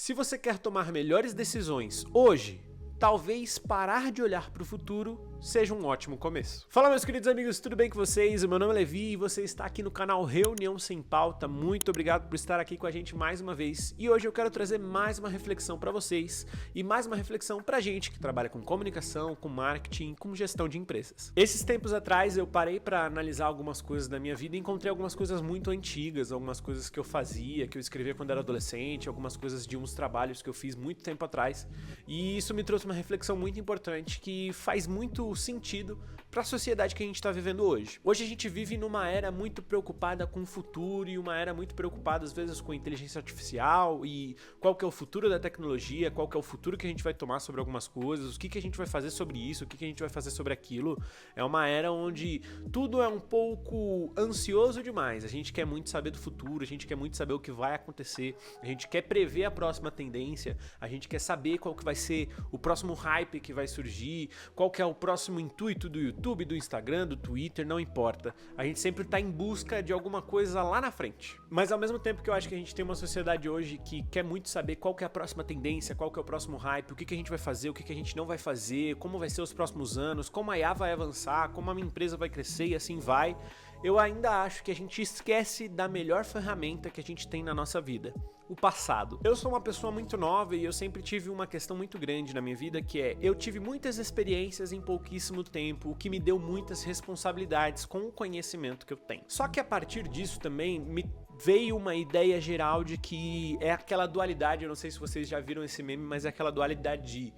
Se você quer tomar melhores decisões hoje, talvez parar de olhar para o futuro seja um ótimo começo. Fala, meus queridos amigos, tudo bem com vocês? O meu nome é Levi e você está aqui no canal Reunião Sem Pauta. Muito obrigado por estar aqui com a gente mais uma vez. E hoje eu quero trazer mais uma reflexão para vocês e mais uma reflexão para a gente que trabalha com comunicação, com marketing, com gestão de empresas. Esses tempos atrás eu parei para analisar algumas coisas da minha vida e encontrei algumas coisas muito antigas, algumas coisas que eu fazia, que eu escrevia quando era adolescente, algumas coisas de uns trabalhos que eu fiz muito tempo atrás. E isso me trouxe uma reflexão muito importante que faz muito sentido para a sociedade que a gente está vivendo hoje. Hoje a gente vive numa era muito preocupada com o futuro e uma era muito preocupada às vezes com inteligência artificial e qual que é o futuro da tecnologia, qual que é o futuro que a gente vai tomar sobre algumas coisas, o que a gente vai fazer sobre isso, o que a gente vai fazer sobre aquilo. É uma era onde tudo é um pouco ansioso demais. A gente quer muito saber do futuro, a gente quer muito saber o que vai acontecer, a gente quer prever a próxima tendência, a gente quer saber qual que vai ser o próximo hype que vai surgir, qual que é o próximo intuito do YouTube, do Instagram, do Twitter, não importa. A gente sempre está em busca de alguma coisa lá na frente. Mas ao mesmo tempo que eu acho que a gente tem uma sociedade hoje que quer muito saber qual que é a próxima tendência, qual que é o próximo hype, o que a gente vai fazer, o que a gente não vai fazer, como vai ser os próximos anos, como a IA vai avançar, como a minha empresa vai crescer e assim vai, eu ainda acho que a gente esquece da melhor ferramenta que a gente tem na nossa vida, o passado. Eu sou uma pessoa muito nova e eu sempre tive uma questão muito grande na minha vida, que é, eu tive muitas experiências em pouquíssimo tempo, o que me deu muitas responsabilidades com o conhecimento que eu tenho. Só que a partir disso também me veio uma ideia geral de que é aquela dualidade, eu não sei se vocês já viram esse meme, mas é aquela dualidade de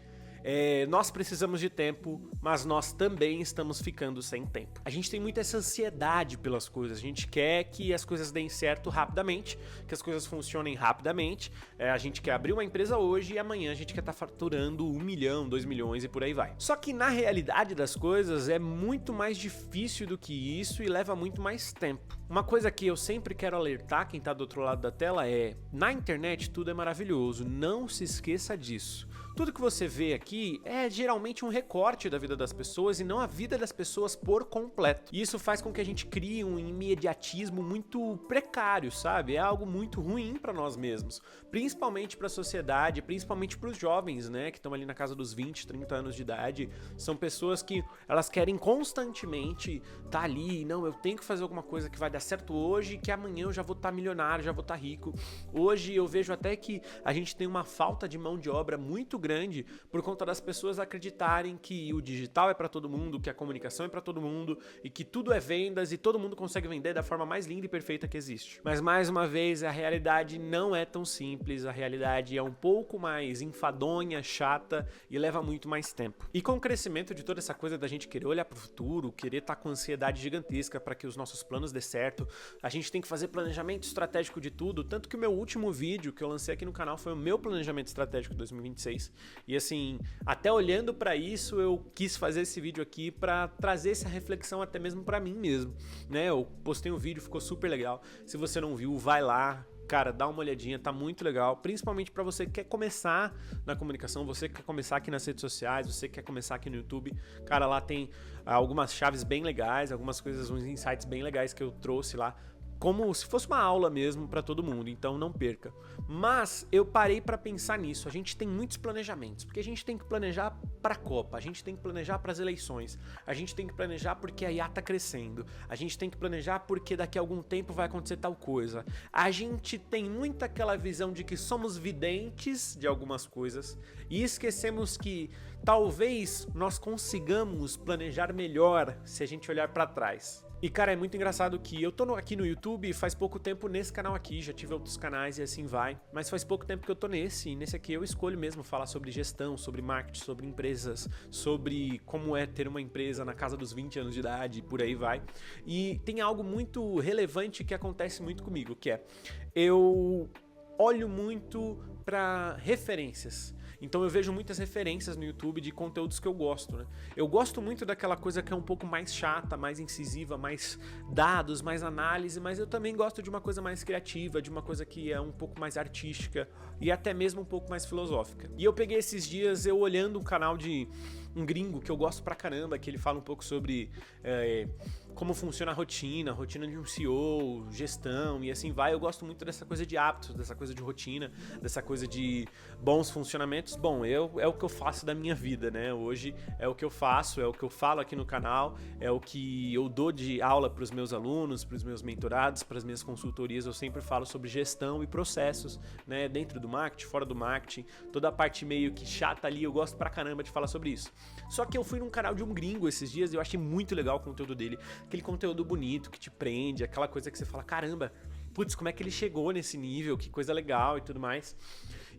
nós precisamos de tempo, mas nós também estamos ficando sem tempo. A gente tem muita essa ansiedade pelas coisas, a gente quer que as coisas deem certo rapidamente, que as coisas funcionem rapidamente, a gente quer abrir uma empresa hoje e amanhã a gente quer estar faturando 1 milhão, 2 milhões e por aí vai. Só que na realidade das coisas é muito mais difícil do que isso e leva muito mais tempo. Uma coisa que eu sempre quero alertar quem está do outro lado da tela é, na internet tudo é maravilhoso, não se esqueça disso. Tudo que você vê aqui é geralmente um recorte da vida das pessoas e não a vida das pessoas por completo. E isso faz com que a gente crie um imediatismo muito precário, sabe? É algo muito ruim para nós mesmos, principalmente para a sociedade, principalmente para os jovens, né, que estão ali na casa dos 20, 30 anos de idade. São pessoas que elas querem constantemente estar ali, não, eu tenho que fazer alguma coisa que vai dar certo hoje, que amanhã eu já vou estar milionário, já vou estar rico. Hoje eu vejo até que a gente tem uma falta de mão de obra muito grande por conta das pessoas acreditarem que o digital é para todo mundo, que a comunicação é para todo mundo e que tudo é vendas e todo mundo consegue vender da forma mais linda e perfeita que existe. Mas mais uma vez, a realidade não é tão simples, a realidade é um pouco mais enfadonha, chata e leva muito mais tempo. E com o crescimento de toda essa coisa da gente querer olhar para o futuro, querer estar com ansiedade gigantesca para que os nossos planos dê certo, a gente tem que fazer planejamento estratégico de tudo, tanto que o meu último vídeo que eu lancei aqui no canal foi o meu planejamento estratégico 2026. E assim, até olhando para isso, eu quis fazer esse vídeo aqui para trazer essa reflexão até mesmo para mim mesmo, né? Eu postei um vídeo, ficou super legal. Se você não viu, vai lá. Cara, dá uma olhadinha, tá muito legal, principalmente para você que quer começar na comunicação, você que quer começar aqui nas redes sociais, você que quer começar aqui no YouTube. Cara, lá tem algumas chaves bem legais, algumas coisas, uns insights bem legais que eu trouxe lá, como se fosse uma aula mesmo para todo mundo, então não perca. Mas eu parei para pensar nisso, a gente tem muitos planejamentos, porque a gente tem que planejar para a Copa, a gente tem que planejar para as eleições, a gente tem que planejar porque a IA tá crescendo, a gente tem que planejar porque daqui a algum tempo vai acontecer tal coisa. A gente tem muito aquela visão de que somos videntes de algumas coisas e esquecemos que talvez nós consigamos planejar melhor se a gente olhar para trás. E cara, é muito engraçado que eu tô aqui no YouTube faz pouco tempo nesse canal aqui, já tive outros canais e assim vai, mas faz pouco tempo que eu tô nesse, e nesse aqui eu escolho mesmo falar sobre gestão, sobre marketing, sobre empresas, sobre como é ter uma empresa na casa dos 20 anos de idade e por aí vai. E tem algo muito relevante que acontece muito comigo, que é, eu olho muito para referências. Então eu vejo muitas referências no YouTube de conteúdos que eu gosto, né? Eu gosto muito daquela coisa que é um pouco mais chata, mais incisiva, mais dados, mais análise, mas eu também gosto de uma coisa mais criativa, de uma coisa que é um pouco mais artística e até mesmo um pouco mais filosófica. E eu peguei esses dias eu olhando um canal de um gringo que eu gosto pra caramba, que ele fala um pouco sobre como funciona a rotina de um CEO, gestão e assim vai. Eu gosto muito dessa coisa de hábitos, dessa coisa de rotina, dessa coisa de bons funcionamentos. Bom, é o que eu faço da minha vida, né? Hoje é o que eu faço, é o que eu falo aqui no canal, é o que eu dou de aula para os meus alunos, para os meus mentorados, para as minhas consultorias. Eu sempre falo sobre gestão e processos, né? Dentro do marketing, fora do marketing, toda a parte meio que chata ali, eu gosto pra caramba de falar sobre isso. Só que eu fui num canal de um gringo esses dias e eu achei muito legal o conteúdo dele, aquele conteúdo bonito que te prende, aquela coisa que você fala, caramba, putz, como é que ele chegou nesse nível, que coisa legal e tudo mais.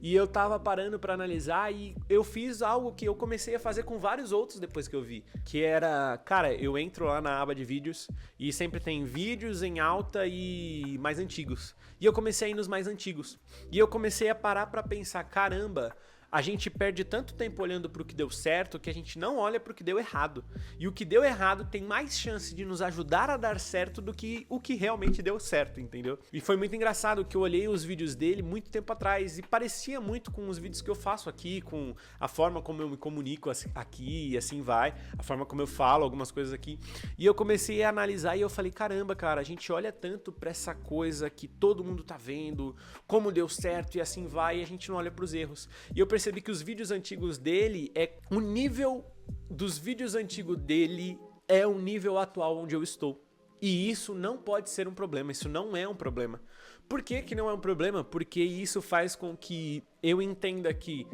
E eu tava parando pra analisar e eu fiz algo que eu comecei a fazer com vários outros depois que eu vi, que era, cara, eu entro lá na aba de vídeos e sempre tem vídeos em alta e mais antigos. E eu comecei a ir nos mais antigos. E eu comecei a parar pra pensar, caramba, a gente perde tanto tempo olhando pro que deu certo que a gente não olha pro que deu errado. E o que deu errado tem mais chance de nos ajudar a dar certo do que o que realmente deu certo, entendeu? E foi muito engraçado que eu olhei os vídeos dele muito tempo atrás e parecia muito com os vídeos que eu faço aqui, com a forma como eu me comunico aqui e assim vai, a forma como eu falo algumas coisas aqui. E eu comecei a analisar e eu falei, caramba, cara, a gente olha tanto pra essa coisa que todo mundo tá vendo, como deu certo e assim vai, e a gente não olha pros erros. E eu percebi que os vídeos antigos dele o nível dos vídeos antigos dele é o nível atual onde eu estou. E isso não pode ser um problema, isso não é um problema. Por que que não é um problema? Porque isso faz com que eu entenda que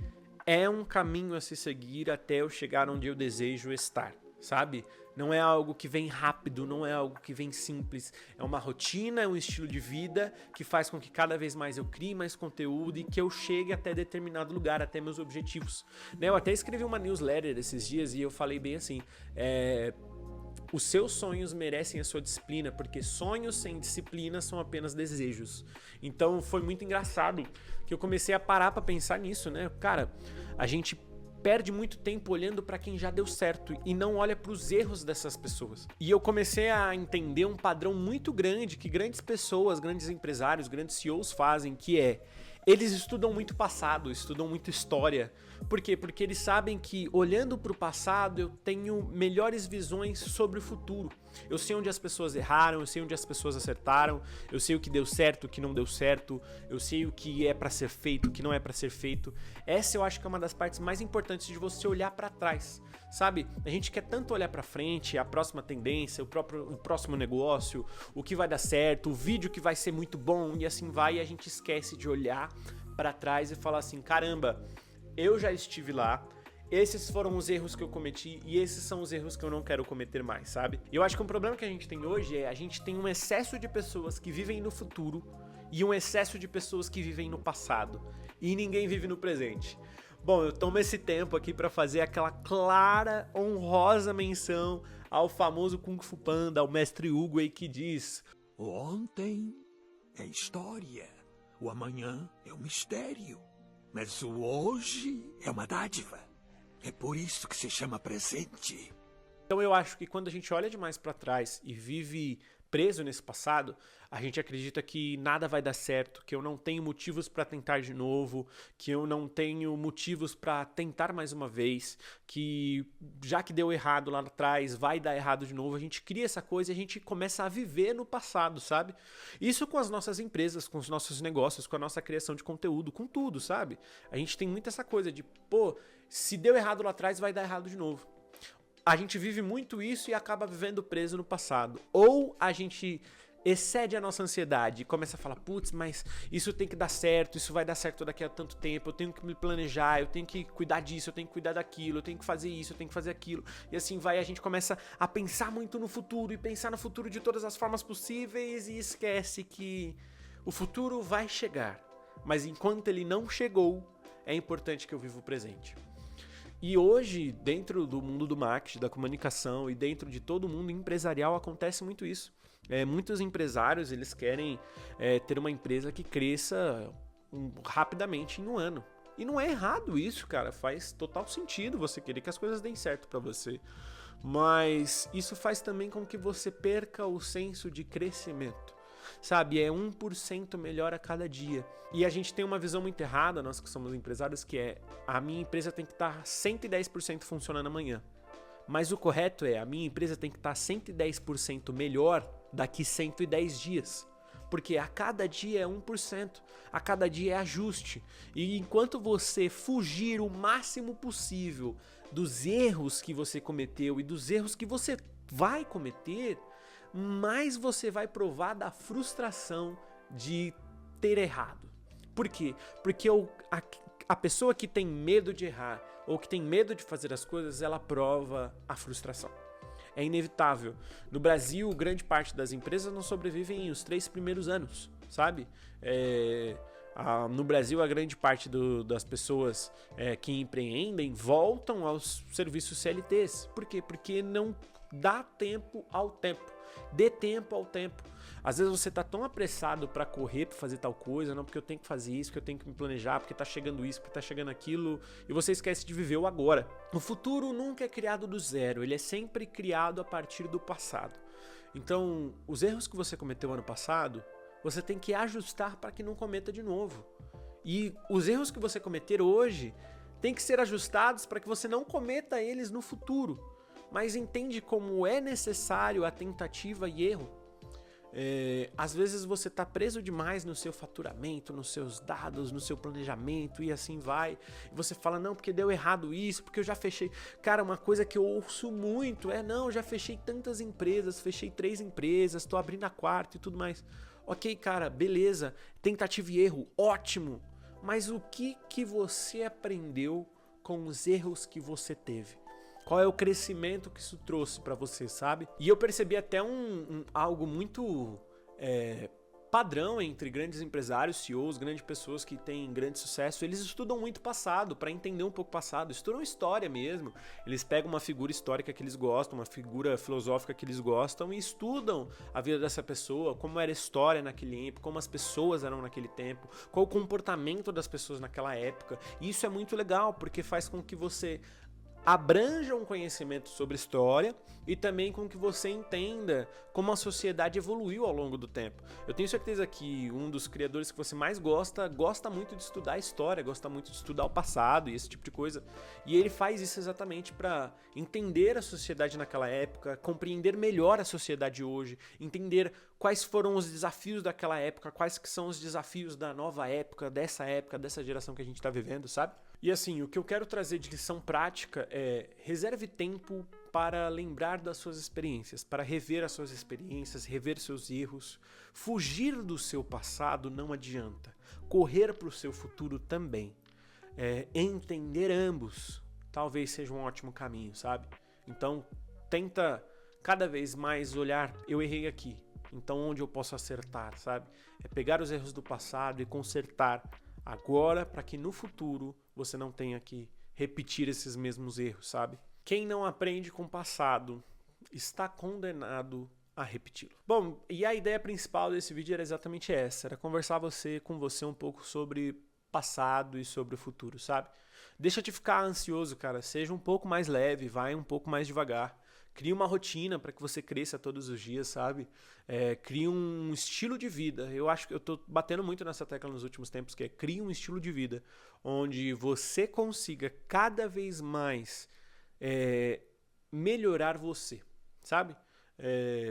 é um caminho a se seguir até eu chegar onde eu desejo estar, sabe? Não é algo que vem rápido, não é algo que vem simples. É uma rotina, é um estilo de vida que faz com que cada vez mais eu crie mais conteúdo e que eu chegue até determinado lugar, até meus objetivos. Eu até escrevi uma newsletter esses dias e eu falei bem assim, os seus sonhos merecem a sua disciplina, porque sonhos sem disciplina são apenas desejos. Então foi muito engraçado que eu comecei a parar pra pensar nisso, né? Cara, a gente perde muito tempo olhando para quem já deu certo e não olha para os erros dessas pessoas. E eu comecei a entender um padrão muito grande que grandes pessoas, grandes empresários, grandes CEOs fazem, que eles estudam muito passado, estudam muito história. Por quê? Porque eles sabem que olhando para o passado eu tenho melhores visões sobre o futuro. Eu sei onde as pessoas erraram, eu sei onde as pessoas acertaram, eu sei o que deu certo, o que não deu certo, eu sei o que é para ser feito, o que não é para ser feito. Essa eu acho que é uma das partes mais importantes de você olhar para trás, sabe? A gente quer tanto olhar para frente, a próxima tendência, o próximo negócio, o que vai dar certo, o vídeo que vai ser muito bom e assim vai, e a gente esquece de olhar para trás e falar assim, caramba, eu já estive lá, esses foram os erros que eu cometi e esses são os erros que eu não quero cometer mais, sabe? E eu acho que um problema que a gente tem hoje é a gente tem um excesso de pessoas que vivem no futuro e um excesso de pessoas que vivem no passado e ninguém vive no presente. Bom, eu tomo esse tempo aqui para fazer aquela clara, honrosa menção ao famoso Kung Fu Panda, ao mestre Hugo aí que diz: o ontem é história, o amanhã é um mistério, mas o hoje é uma dádiva. É por isso que se chama presente. Então eu acho que quando a gente olha demais para trás e vive preso nesse passado, a gente acredita que nada vai dar certo, que eu não tenho motivos para tentar de novo, que eu não tenho motivos para tentar mais uma vez, que já que deu errado lá atrás, vai dar errado de novo. A gente cria essa coisa e a gente começa a viver no passado, sabe? Isso com as nossas empresas, com os nossos negócios, com a nossa criação de conteúdo, com tudo, sabe? A gente tem muito essa coisa de, pô, se deu errado lá atrás, vai dar errado de novo. A gente vive muito isso e acaba vivendo preso no passado. Ou a gente excede a nossa ansiedade e começa a falar, putz, mas isso tem que dar certo, isso vai dar certo daqui a tanto tempo, eu tenho que me planejar, eu tenho que cuidar disso, eu tenho que cuidar daquilo, eu tenho que fazer isso, eu tenho que fazer aquilo. E assim vai, a gente começa a pensar muito no futuro e pensar no futuro de todas as formas possíveis e esquece que o futuro vai chegar. Mas enquanto ele não chegou, é importante que eu viva o presente. E hoje, dentro do mundo do marketing, da comunicação e dentro de todo o mundo empresarial, acontece muito isso. Muitos empresários, eles querem ter uma empresa que cresça rapidamente em um ano. E não é errado isso, cara. Faz total sentido você querer que as coisas deem certo pra você. Mas isso faz também com que você perca o senso de crescimento. sabe? É 1% melhor a cada dia. E a gente tem uma visão muito errada, nós que somos empresários, que é a minha empresa tem que estar 110% funcionando amanhã. Mas o correto é, a minha empresa tem que estar 110% melhor daqui 110 dias. Porque a cada dia é 1%, a cada dia é ajuste. E enquanto você fugir o máximo possível dos erros que você cometeu e dos erros que você vai cometer, mais você vai provar da frustração de ter errado. Por quê? Porque a pessoa que tem medo de errar ou que tem medo de fazer as coisas, ela prova a frustração. É inevitável. No Brasil, grande parte das empresas não sobrevivem os 3 primeiros anos, sabe? No Brasil, a grande parte das pessoas que empreendem voltam aos serviços CLTs. Por quê? Porque não dá tempo ao tempo. Dê tempo ao tempo. Às vezes você tá tão apressado para correr, para fazer tal coisa, não, porque eu tenho que fazer isso, porque eu tenho que me planejar, porque tá chegando isso, porque tá chegando aquilo, e você esquece de viver o agora. O futuro nunca é criado do zero, ele é sempre criado a partir do passado. Então, os erros que você cometeu ano passado, você tem que ajustar para que não cometa de novo. E os erros que você cometer hoje tem que ser ajustados para que você não cometa eles no futuro. Mas entende como é necessário a tentativa e erro? Às vezes você está preso demais no seu faturamento, nos seus dados, no seu planejamento e assim vai. E você fala, não, porque deu errado isso, porque eu já fechei. Cara, uma coisa que eu ouço muito não, eu já fechei tantas empresas, fechei 3 empresas, estou abrindo a 4ª e tudo mais. Ok, cara, beleza, tentativa e erro, ótimo. Mas o que você aprendeu com os erros que você teve? Qual é o crescimento que isso trouxe pra você, sabe? E eu percebi até algo muito padrão entre grandes empresários, CEOs, grandes pessoas que têm grande sucesso. Eles estudam muito passado, para entender um pouco o passado. Estudam história mesmo. Eles pegam uma figura histórica que eles gostam, uma figura filosófica que eles gostam e estudam a vida dessa pessoa, como era a história naquele tempo, como as pessoas eram naquele tempo, qual o comportamento das pessoas naquela época. E isso é muito legal, porque faz com que você abranja um conhecimento sobre história e também com que você entenda como a sociedade evoluiu ao longo do tempo. Eu tenho certeza que um dos criadores que você mais gosta muito de estudar a história, gosta muito de estudar o passado e esse tipo de coisa. E ele faz isso exatamente para entender a sociedade naquela época, compreender melhor a sociedade hoje, entender quais foram os desafios daquela época, quais que são os desafios da nova época, dessa geração que a gente está vivendo, sabe? E assim, o que eu quero trazer de lição prática é reserve tempo para lembrar das suas experiências, para rever as suas experiências, rever seus erros. Fugir do seu passado não adianta. Correr para o seu futuro também. Entender ambos talvez seja um ótimo caminho, sabe? Então, tenta cada vez mais olhar, eu errei aqui, então onde eu posso acertar, sabe? É pegar os erros do passado e consertar agora para que no futuro você não tenha que repetir esses mesmos erros, sabe? Quem não aprende com o passado está condenado a repeti-lo. Bom, e a ideia principal desse vídeo era exatamente essa, era conversar com você um pouco sobre passado e sobre o futuro, sabe? Deixa de ficar ansioso, cara, seja um pouco mais leve, vai um pouco mais devagar. Crie uma rotina para que você cresça todos os dias, sabe? Crie um estilo de vida. Eu acho que eu tô batendo muito nessa tecla nos últimos tempos, que é crie um estilo de vida onde você consiga cada vez mais melhorar você, sabe?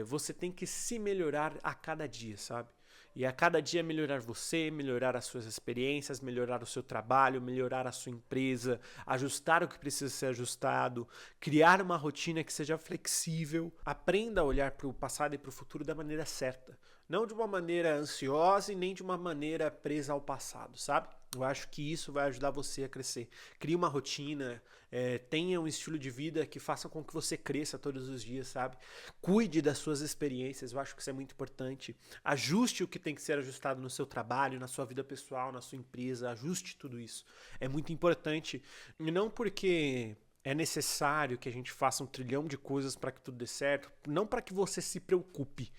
Você tem que se melhorar a cada dia, sabe? E a cada dia melhorar você, melhorar as suas experiências, melhorar o seu trabalho, melhorar a sua empresa, ajustar o que precisa ser ajustado, criar uma rotina que seja flexível. Aprenda a olhar para o passado e para o futuro da maneira certa. Não de uma maneira ansiosa e nem de uma maneira presa ao passado, sabe? Eu acho que isso vai ajudar você a crescer. Crie uma rotina, tenha um estilo de vida que faça com que você cresça todos os dias, sabe? Cuide das suas experiências, eu acho que isso é muito importante. Ajuste o que tem que ser ajustado no seu trabalho, na sua vida pessoal, na sua empresa, ajuste tudo isso. É muito importante, e não porque é necessário que a gente faça 1 trilhão de coisas para que tudo dê certo, não para que você se preocupe,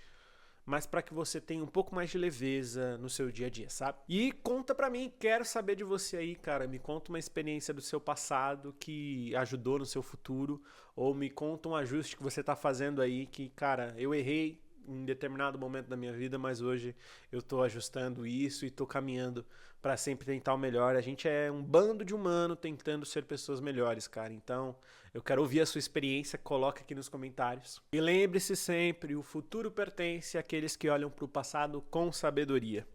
mas para que você tenha um pouco mais de leveza no seu dia a dia, sabe? E conta pra mim, quero saber de você aí, cara, me conta uma experiência do seu passado que ajudou no seu futuro, ou me conta um ajuste que você tá fazendo aí que, cara, eu errei, em determinado momento da minha vida, mas hoje eu tô ajustando isso e tô caminhando para sempre tentar o melhor. A gente é um bando de humano tentando ser pessoas melhores, cara. Então, eu quero ouvir a sua experiência, coloca aqui nos comentários. E lembre-se sempre, o futuro pertence àqueles que olham para o passado com sabedoria.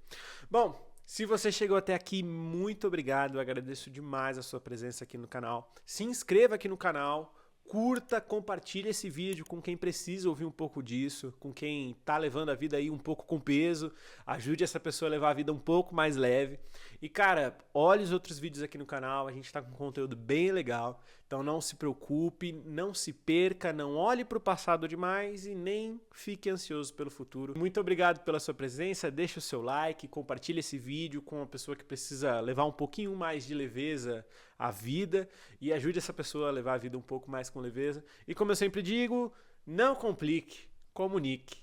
Bom, se você chegou até aqui, muito obrigado. Eu agradeço demais a sua presença aqui no canal. Se inscreva aqui no canal. Curta, compartilhe esse vídeo com quem precisa ouvir um pouco disso, com quem tá levando a vida aí um pouco com peso, ajude essa pessoa a levar a vida um pouco mais leve. E cara, olhe os outros vídeos aqui no canal, a gente tá com conteúdo bem legal, então não se preocupe, não se perca, não olhe para o passado demais e nem fique ansioso pelo futuro. Muito obrigado pela sua presença, deixa o seu like, compartilhe esse vídeo com uma pessoa que precisa levar um pouquinho mais de leveza à vida e ajude essa pessoa a levar a vida um pouco mais com leveza. E como eu sempre digo, não complique, comunique.